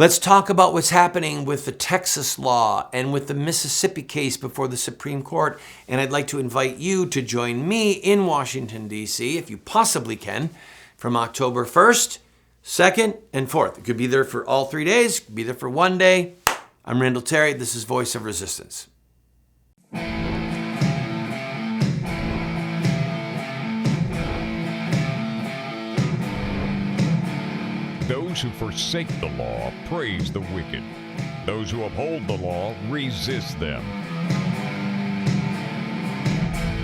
Let's talk about what's happening with the Texas law and with the Mississippi case before the Supreme Court. And I'd like to invite you to join me in Washington, D.C., if you possibly can, from October 1st, 2nd, and 4th. You could be there for all 3 days, be there for one day. I'm Randall Terry. This is Voice of Resistance. Those who forsake the law praise the wicked. Those who uphold the law resist them.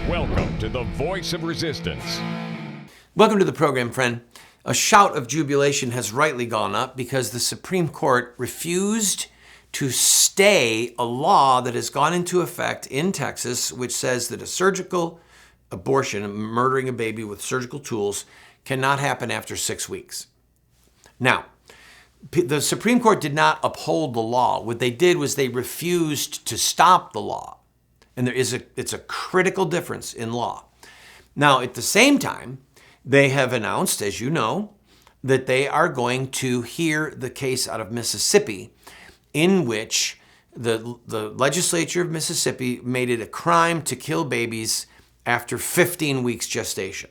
Welcome to the Voice of Resistance. Welcome to the program, friend. A shout of jubilation has rightly gone up because the Supreme Court refused to stay a law that has gone into effect in Texas, which says that a surgical abortion, murdering a baby with surgical tools, cannot happen after 6 weeks. Now, the Supreme Court did not uphold the law. What they did was they refused to stop the law. And it's a critical difference in law. Now, at the same time, they have announced, as you know, that they are going to hear the case out of Mississippi in which the legislature of Mississippi made it a crime to kill babies after 15 weeks gestation.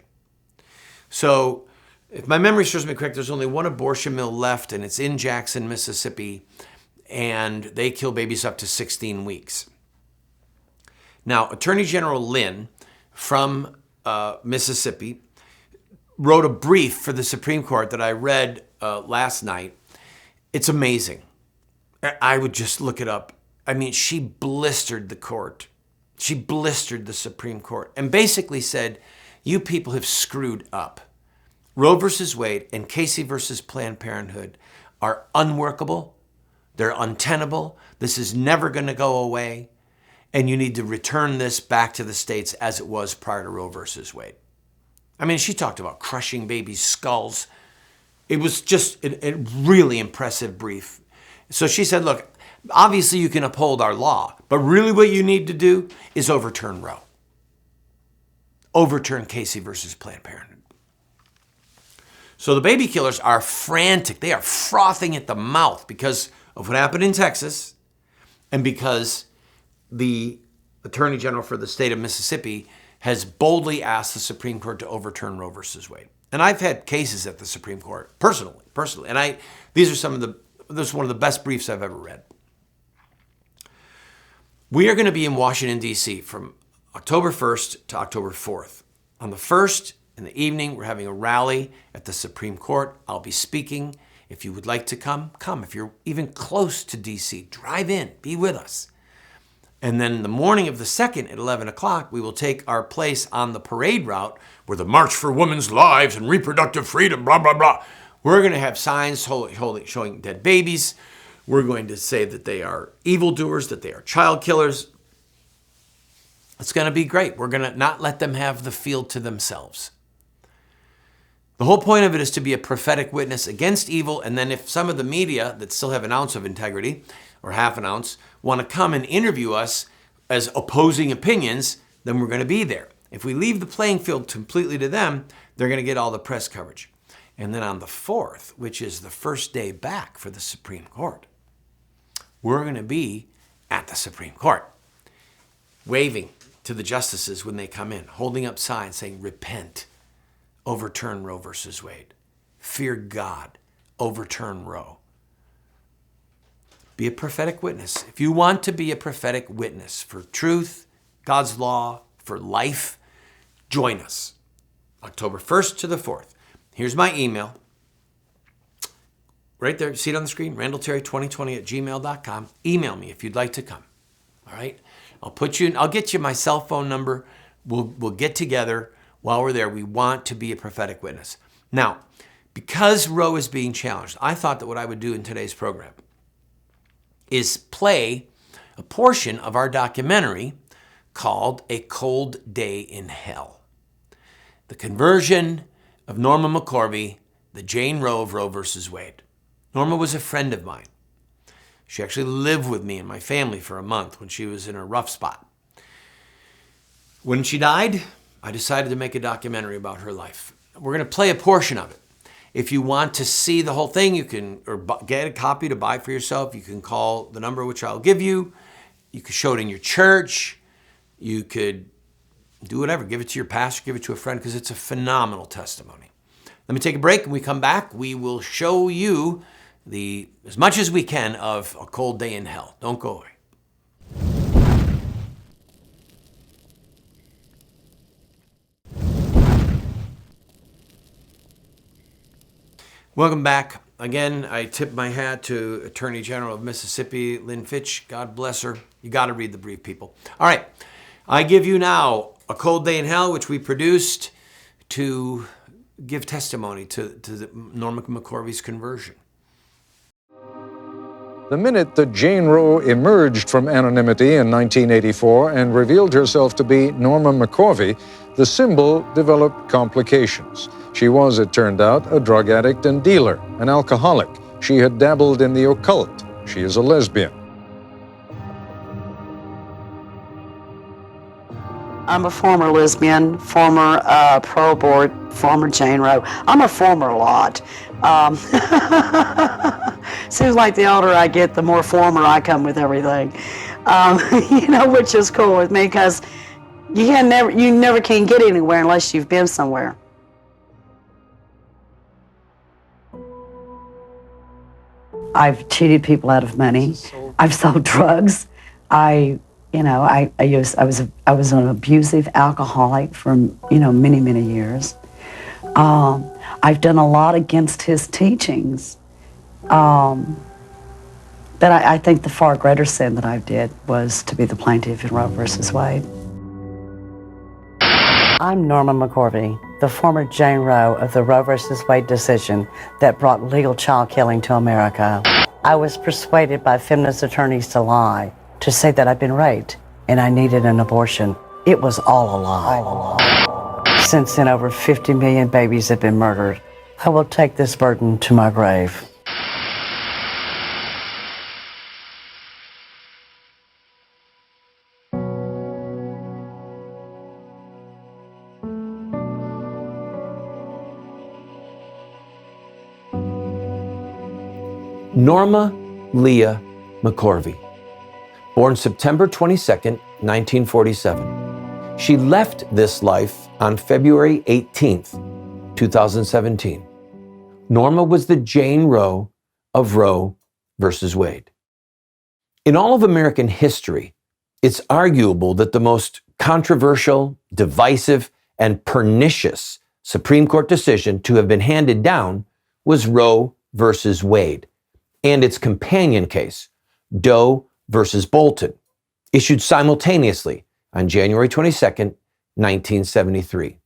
So, if my memory serves me correct, there's only one abortion mill left, and it's in Jackson, Mississippi, and they kill babies up to 16 weeks. Now, Attorney General Lynn from Mississippi wrote a brief for the Supreme Court that I read last night. It's amazing. I would just look it up. I mean, she blistered the court. She blistered the Supreme Court and basically said, you people have screwed up. Roe versus Wade and Casey versus Planned Parenthood are unworkable. They're untenable. This is never going to go away. And you need to return this back to the states as it was prior to Roe versus Wade. I mean, she talked about crushing babies' skulls. It was just a really impressive brief. So she said, look, obviously you can uphold our law, but really what you need to do is overturn Roe. Overturn Casey versus Planned Parenthood. So the baby killers are frantic. They are frothing at the mouth because of what happened in Texas and because the Attorney General for the state of Mississippi has boldly asked the Supreme Court to overturn Roe versus Wade. And I've had cases at the Supreme Court personally. And this is one of the best briefs I've ever read. We are going to be in Washington, D.C. from October 1st to October 4th. On the 1st, in the evening, we're having a rally at the Supreme Court. I'll be speaking. If you would like to come, come. If you're even close to D.C., drive in, be with us. And then the morning of the 2nd at 11 o'clock, we will take our place on the parade route where the March for Women's Lives and Reproductive Freedom, blah, blah, blah. We're going to have signs showing dead babies. We're going to say that they are evildoers, that they are child killers. It's going to be great. We're going to not let them have the field to themselves. The whole point of it is to be a prophetic witness against evil, and then if some of the media that still have an ounce of integrity, or half an ounce, want to come and interview us as opposing opinions, then we're going to be there. If we leave the playing field completely to them, they're going to get all the press coverage. And then on the 4th, which is the first day back for the Supreme Court, we're going to be at the Supreme Court, waving to the justices when they come in, holding up signs saying, repent. Overturn Roe versus Wade. Fear God. Overturn Roe. Be a prophetic witness. If you want to be a prophetic witness for truth, God's law, for life, join us. October 1st to the 4th. Here's my email. Right there, see it on the screen, randallterry2020@gmail.com. Email me if you'd like to come. All right? I'll get you my cell phone number. We'll get together. While we're there, we want to be a prophetic witness. Now, because Roe is being challenged, I thought that what I would do in today's program is play a portion of our documentary called A Cold Day in Hell. The conversion of Norma McCorvey, the Jane Roe of Roe versus Wade. Norma was a friend of mine. She actually lived with me and my family for a month when she was in a rough spot. When she died, I decided to make a documentary about her life. We're going to play a portion of it. If you want to see the whole thing, you can get a copy to buy for yourself. You can call the number which I'll give you. You could show it in your church. You could do whatever. Give it to your pastor, give it to a friend, because it's a phenomenal testimony. Let me take a break. When we come back, we will show you as much as we can of A Cold Day in Hell. Don't go away. Welcome back. Again, I tip my hat to Attorney General of Mississippi, Lynn Fitch. God bless her. You got to read the brief, people. All right. I give you now A Cold Day in Hell, which we produced to give testimony to Norma McCorvey's conversion. The minute that Jane Roe emerged from anonymity in 1984 and revealed herself to be Norma McCorvey, the symbol developed complications. She was, it turned out, a drug addict and dealer, an alcoholic. She had dabbled in the occult. She is a lesbian. I'm a former lesbian, former pro-abort, former Jane Roe. I'm a former lot. Seems like the older I get, the more former I come with everything. Which is cool with me, because you never can get anywhere unless you've been somewhere. I've cheated people out of money. I've sold drugs. I was an abusive alcoholic for many years. I've done a lot against his teachings. But I think the far greater sin that I did was to be the plaintiff in Roe versus Wade. I'm Norma McCorvey, the former Jane Roe of the Roe versus Wade decision that brought legal child killing to America. I was persuaded by feminist attorneys to lie, to say that I'd been raped and I needed an abortion. It was all a lie. Since then, over 50 million babies have been murdered. I will take this burden to my grave. Norma Leah McCorvey, born September 22nd, 1947. She left this life on February 18th, 2017. Norma was the Jane Roe of Roe versus Wade. In all of American history, it's arguable that the most controversial, divisive, and pernicious Supreme Court decision to have been handed down was Roe versus Wade, and its companion case, Doe versus Bolton, issued simultaneously on January 22nd, 1973.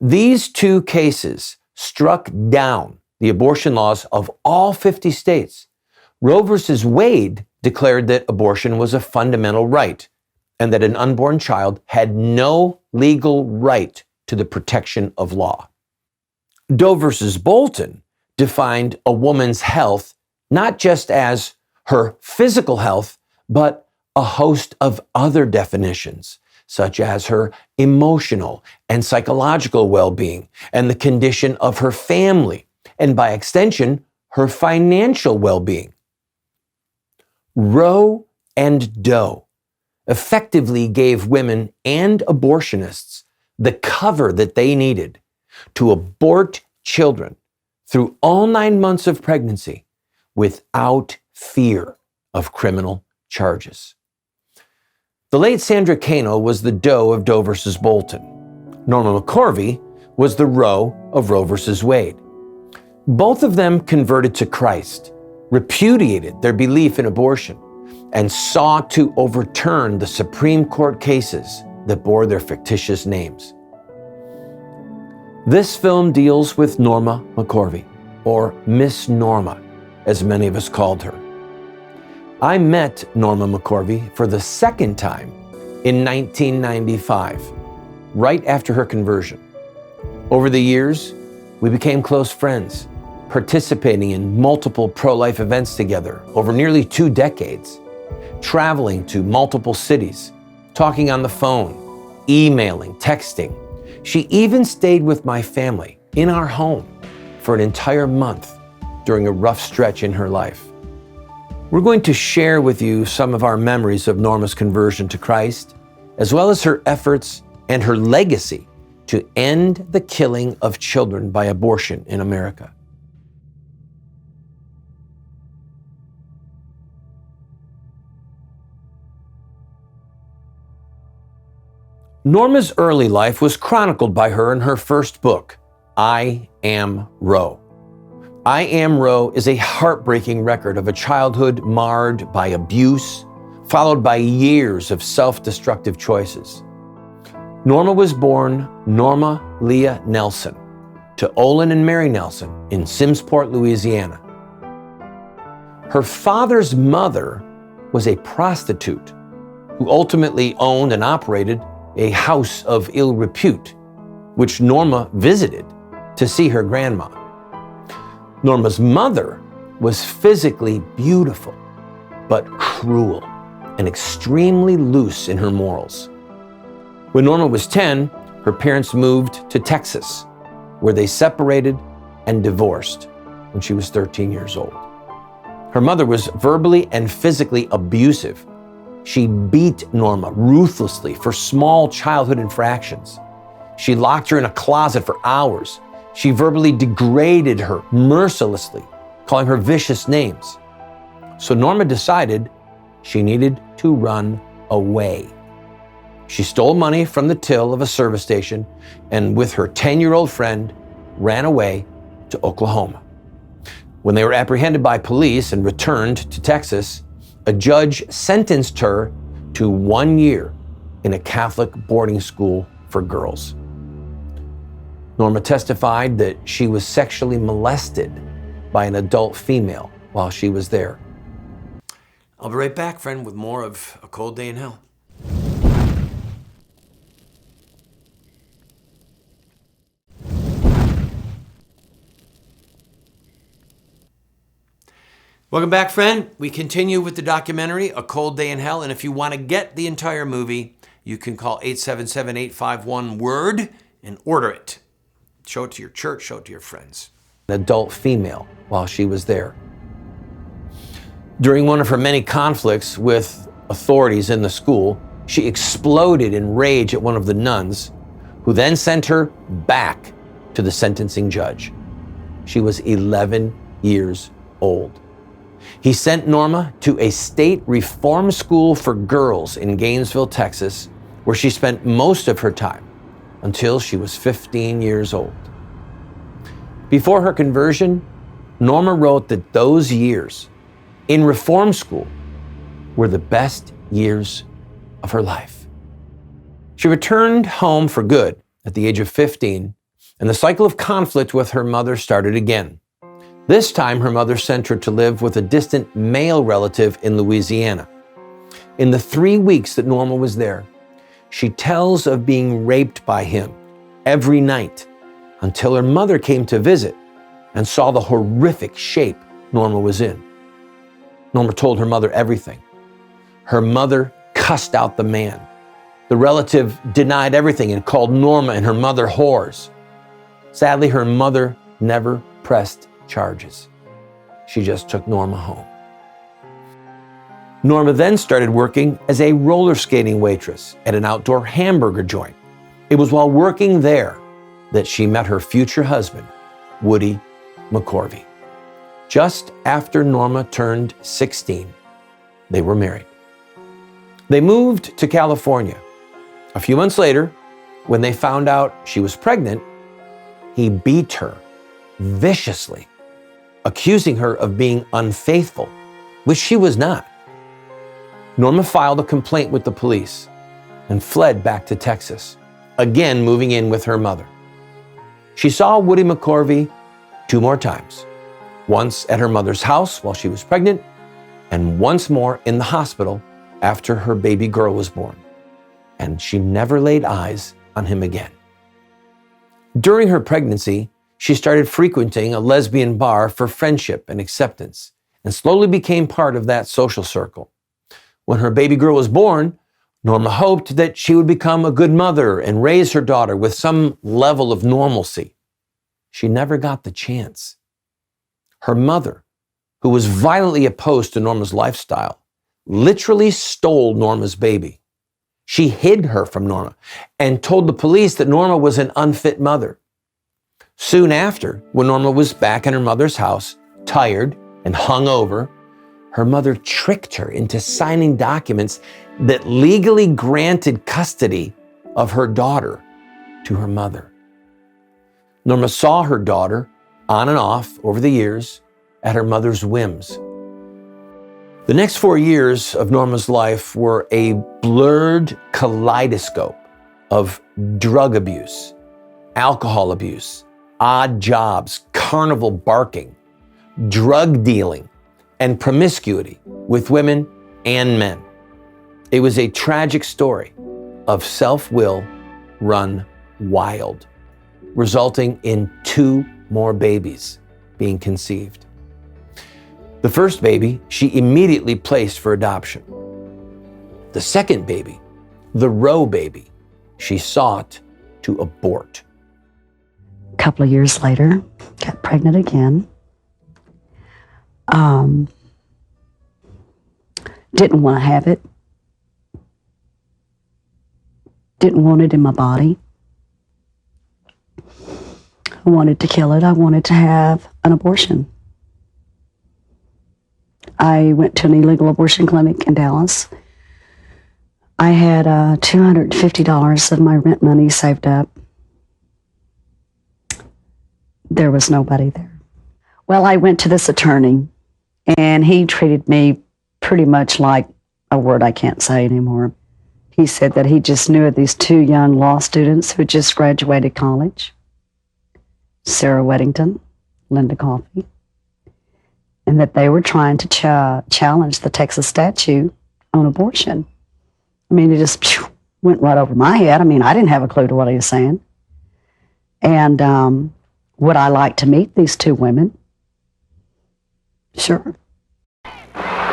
These two cases struck down the abortion laws of all 50 states. Roe versus Wade declared that abortion was a fundamental right and that an unborn child had no legal right to the protection of law. Doe versus Bolton defined a woman's health not just as her physical health, but a host of other definitions, such as her emotional and psychological well-being and the condition of her family, and by extension, her financial well-being. Roe and Doe effectively gave women and abortionists the cover that they needed to abort children through all 9 months of pregnancy without fear of criminal charges. The late Sandra Cano was the Doe of Doe versus Bolton. Norma McCorvey was the Roe of Roe versus Wade. Both of them converted to Christ, repudiated their belief in abortion, and sought to overturn the Supreme Court cases that bore their fictitious names. This film deals with Norma McCorvey, or Miss Norma, as many of us called her. I met Norma McCorvey for the second time in 1995, right after her conversion. Over the years, we became close friends, participating in multiple pro-life events together over nearly 2 decades, traveling to multiple cities, talking on the phone, emailing, texting. She even stayed with my family in our home for an entire month during a rough stretch in her life. We're going to share with you some of our memories of Norma's conversion to Christ, as well as her efforts and her legacy to end the killing of children by abortion in America. Norma's early life was chronicled by her in her first book, I Am Roe. I Am Roe is a heartbreaking record of a childhood marred by abuse, followed by years of self-destructive choices. Norma was born Norma Leah Nelson to Olin and Mary Nelson in Simmsport, Louisiana. Her father's mother was a prostitute who ultimately owned and operated a house of ill repute, which Norma visited to see her grandma. Norma's mother was physically beautiful, but cruel and extremely loose in her morals. When Norma was 10, her parents moved to Texas, where they separated and divorced when she was 13 years old. Her mother was verbally and physically abusive. She beat Norma ruthlessly for small childhood infractions. She locked her in a closet for hours. She verbally degraded her mercilessly, calling her vicious names. So Norma decided she needed to run away. She stole money from the till of a service station and with her 10-year-old friend ran away to Oklahoma. When they were apprehended by police and returned to Texas, a judge sentenced her to 1 year in a Catholic boarding school for girls. Norma testified that she was sexually molested by an adult female while she was there. I'll be right back, friend, with more of A Cold Day in Hell. Welcome back, friend. We continue with the documentary, A Cold Day in Hell. And if you want to get the entire movie, you can call 877-851-WORD and order it. Show it to your church, show it to your friends. An adult female while she was there. During one of her many conflicts with authorities in the school, she exploded in rage at one of the nuns, who then sent her back to the sentencing judge. She was 11 years old. He sent Norma to a state reform school for girls in Gainesville, Texas, where she spent most of her time until she was 15 years old. Before her conversion, Norma wrote that those years in reform school were the best years of her life. She returned home for good at the age of 15, and the cycle of conflict with her mother started again. This time, her mother sent her to live with a distant male relative in Louisiana. In the 3 weeks that Norma was there, she tells of being raped by him every night until her mother came to visit and saw the horrific shape Norma was in. Norma told her mother everything. Her mother cussed out the man. The relative denied everything and called Norma and her mother whores. Sadly, her mother never pressed charges. She just took Norma home. Norma then started working as a roller skating waitress at an outdoor hamburger joint. It was while working there that she met her future husband, Woody McCorvey. Just after Norma turned 16, they were married. They moved to California. A few months later, when they found out she was pregnant, he beat her viciously, accusing her of being unfaithful, which she was not. Norma filed a complaint with the police and fled back to Texas, again moving in with her mother. She saw Woody McCorvey 2 more times, once at her mother's house while she was pregnant, and once more in the hospital after her baby girl was born. And she never laid eyes on him again. During her pregnancy, she started frequenting a lesbian bar for friendship and acceptance, and slowly became part of that social circle. When her baby girl was born, Norma hoped that she would become a good mother and raise her daughter with some level of normalcy. she never got the chance. Her mother, who was violently opposed to Norma's lifestyle, literally stole Norma's baby. She hid her from Norma and told the police that Norma was an unfit mother. Soon after, when Norma was back in her mother's house, tired and hungover, her mother tricked her into signing documents that legally granted custody of her daughter to her mother. Norma saw her daughter on and off over the years at her mother's whims. The next 4 years of Norma's life were a blurred kaleidoscope of drug abuse, alcohol abuse, odd jobs, carnival barking, drug dealing, and promiscuity with women and men. It was a tragic story of self-will run wild, resulting in 2 more babies being conceived. The first baby she immediately placed for adoption. The second baby, the Roe baby, she sought to abort. A couple of years later, got pregnant again. Didn't want to have it. Didn't want it in my body. I wanted to kill it. I wanted to have an abortion. I went to an illegal abortion clinic in Dallas. I had $250 of my rent money saved up. There was nobody there. Well, I went to this attorney, and he treated me pretty much like a word I can't say anymore. He said that he just knew of these 2 young law students who just graduated college, Sarah Weddington, Linda Coffey, and that they were trying to challenge the Texas statute on abortion. I mean, it just went right over my head. I mean, I didn't have a clue to what he was saying. And would I like to meet these 2 women? Sure.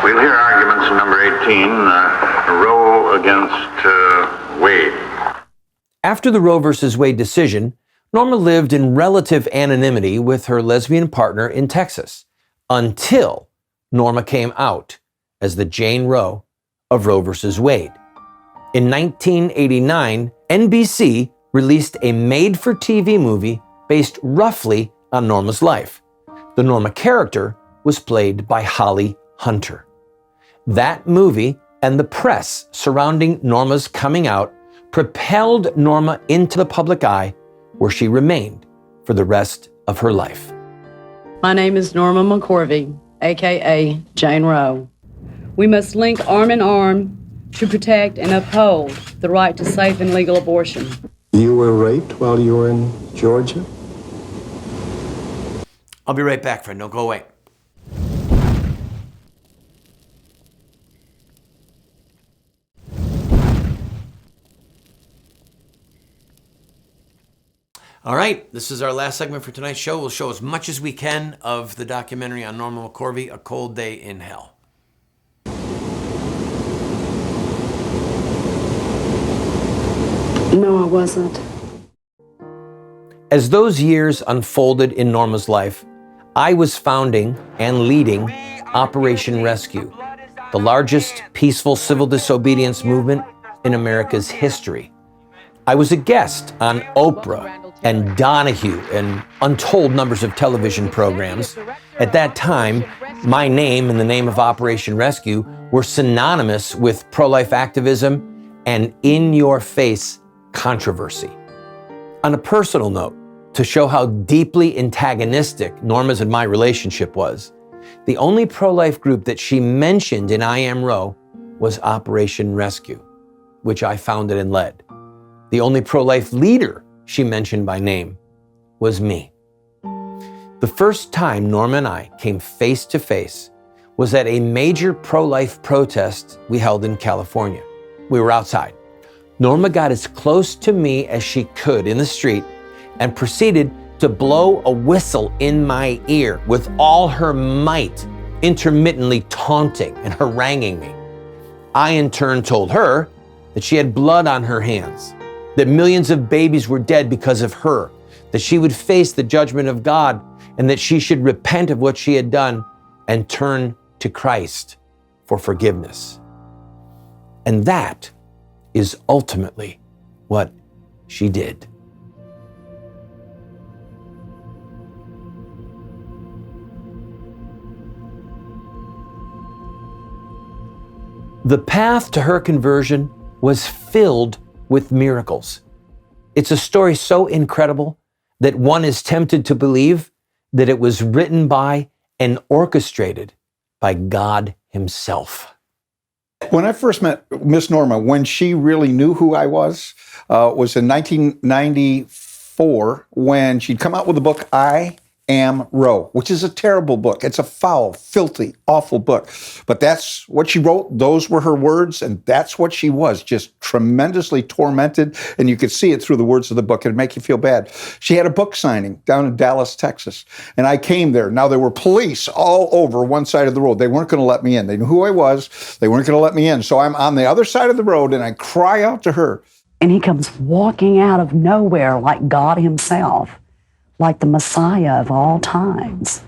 We'll hear arguments in number 18, Roe against Wade. After the Roe versus Wade decision, Norma lived in relative anonymity with her lesbian partner in Texas until Norma came out as the Jane Roe of Roe versus Wade. In 1989, NBC released a made-for-TV movie based roughly on Norma's life. The Norma character was played by Holly Hunter. That movie and the press surrounding Norma's coming out propelled Norma into the public eye, where she remained for the rest of her life. My name is Norma McCorvey, aka Jane Roe. We must link arm in arm to protect and uphold the right to safe and legal abortion. You were raped while you were in Georgia? I'll be right back, friend. Don't go away. All right, this is our last segment for tonight's show. We'll show as much as we can of the documentary on Norma McCorvey, A Cold Day in Hell. No, I wasn't. As those years unfolded in Norma's life, I was founding and leading Operation Rescue, the largest peaceful civil disobedience movement in America's history. I was a guest on Oprah and Donahue and untold numbers of television programs. At that time, my name and the name of Operation Rescue were synonymous with pro-life activism and in-your-face controversy. On a personal note, to show how deeply antagonistic Norma's and my relationship was, the only pro-life group that she mentioned in I Am Roe was Operation Rescue, which I founded and led. The only pro-life leader she mentioned by name was me. The first time Norma and I came face to face was at a major pro-life protest we held in California. We were outside. Norma got as close to me as she could in the street and proceeded to blow a whistle in my ear with all her might, intermittently taunting and haranguing me. I in turn told her that she had blood on her hands, that millions of babies were dead because of her, that she would face the judgment of God, and that she should repent of what she had done and turn to Christ for forgiveness. And that is ultimately what she did. The path to her conversion was filled with miracles. It's a story so incredible that one is tempted to believe that it was written by and orchestrated by God Himself. When I first met Miss Norma, when she really knew who I was in 1994, when she'd come out with the book, I Am Roe, which is a terrible book. It's a foul, filthy, awful book. But that's what she wrote. Those were her words, and that's what she was, just tremendously tormented. And you could see it through the words of the book. It'd make you feel bad. She had a book signing down in Dallas, Texas, and I came there. Now, there were police all over one side of the road. They weren't going to let me in. They knew who I was. They weren't going to let me in. So I'm on the other side of the road, and I cry out to her. And he comes walking out of nowhere like God Himself, like the Messiah of all times.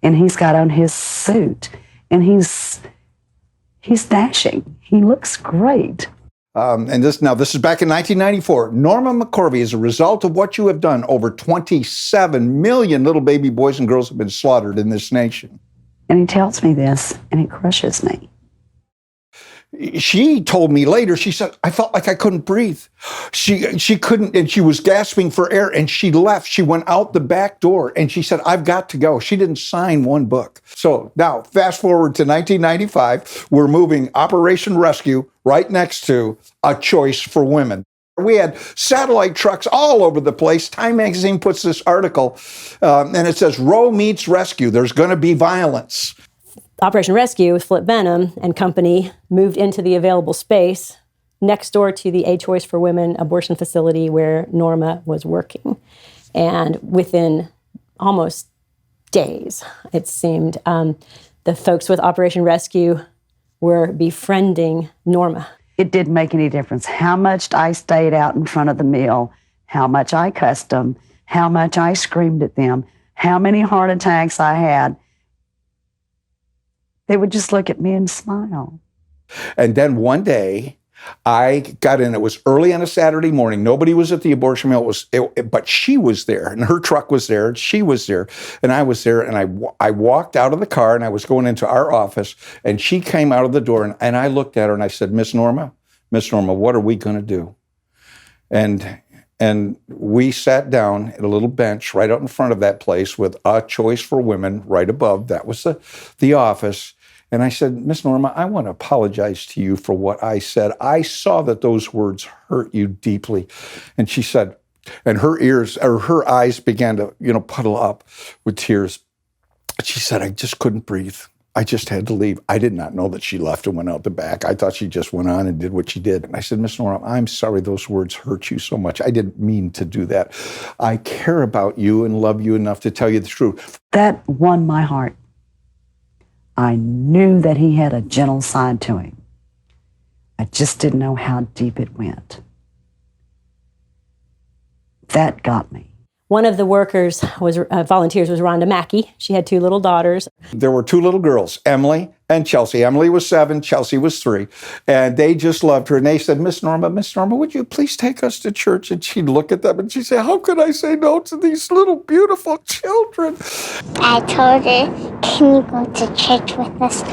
And he's got on his suit, and he's dashing. He looks great. This is back in 1994. Norma McCorvey, as a result of what you have done, over 27 million little baby boys and girls have been slaughtered in this nation. And he tells me this, and it crushes me. She told me later, she said, I felt like I couldn't breathe. She couldn't, and she was gasping for air, and she left. She went out the back door, and she said, I've got to go. She didn't sign one book. So now, fast forward to 1995, we're moving Operation Rescue right next to A Choice for Women. We had satellite trucks all over the place. Time magazine puts this article, and it says, Roe meets rescue. There's going to be violence. Operation Rescue with Flip Benham and company moved into the available space next door to the A Choice for Women abortion facility where Norma was working. And within almost days, it seemed, the folks with Operation Rescue were befriending Norma. It didn't make any difference how much I stayed out in front of the mill, how much I cussed them, how much I screamed at them, how many heart attacks I had. They would just look at me and smile. And then one day, I got in. It was early on a Saturday morning. Nobody was at the abortion mill. But she was there, and her truck was there, and she was there, and I was there. And I walked out of the car, and I was going into our office, and she came out of the door, and I looked at her, and I said, Miss Norma, what are we going to do? And we sat down at a little bench right out in front of that place with A Choice for Women right above. That was the office. And I said, Miss Norma, I want to apologize to you for what I said. I saw that those words hurt you deeply. And she said, and her eyes began to, puddle up with tears. She said, I just couldn't breathe. I just had to leave. I did not know that she left and went out the back. I thought she just went on and did what she did. And I said, Miss Norma, I'm sorry those words hurt you so much. I didn't mean to do that. I care about you and love you enough to tell you the truth. That won my heart. I knew that he had a gentle side to him. I just didn't know how deep it went. That got me. One of the volunteers was Rhonda Mackey. She had 2 little daughters. There were 2 little girls, Emily and Chelsea. Emily was 7, Chelsea was 3. And they just loved her. And they said, Miss Norma, would you please take us to church? And she'd look at them and she'd say, how could I say no to these little beautiful children? I told her, can you go to church with us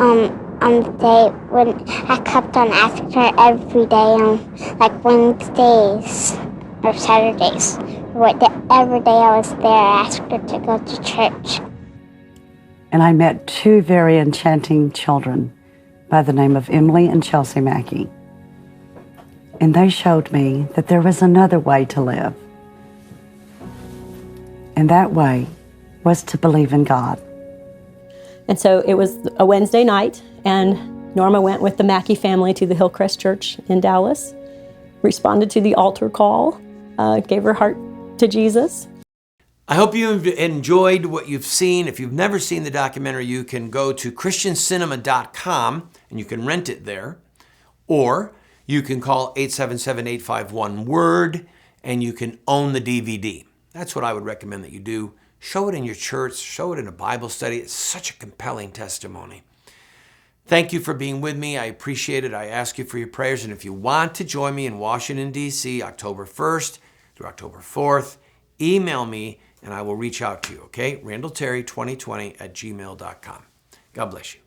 on the day when I kept on asking her every day on like Wednesdays or Saturdays. Every day I was there, I asked her to go to church. And I met 2 very enchanting children by the name of Emily and Chelsea Mackey. And they showed me that there was another way to live. And that way was to believe in God. And so it was a Wednesday night, and Norma went with the Mackey family to the Hillcrest Church in Dallas, responded to the altar call, gave her heart to Jesus. I hope you've enjoyed what you've seen. If you've never seen the documentary, you can go to christiancinema.com and you can rent it there. Or you can call 877-851-WORD and you can own the DVD. That's what I would recommend that you do. Show it in your church, show it in a Bible study. It's such a compelling testimony. Thank you for being with me. I appreciate it. I ask you for your prayers. And if you want to join me in Washington, D.C., October 1st through October 4th, email me and I will reach out to you, okay? RandallTerry2020 @gmail.com. God bless you.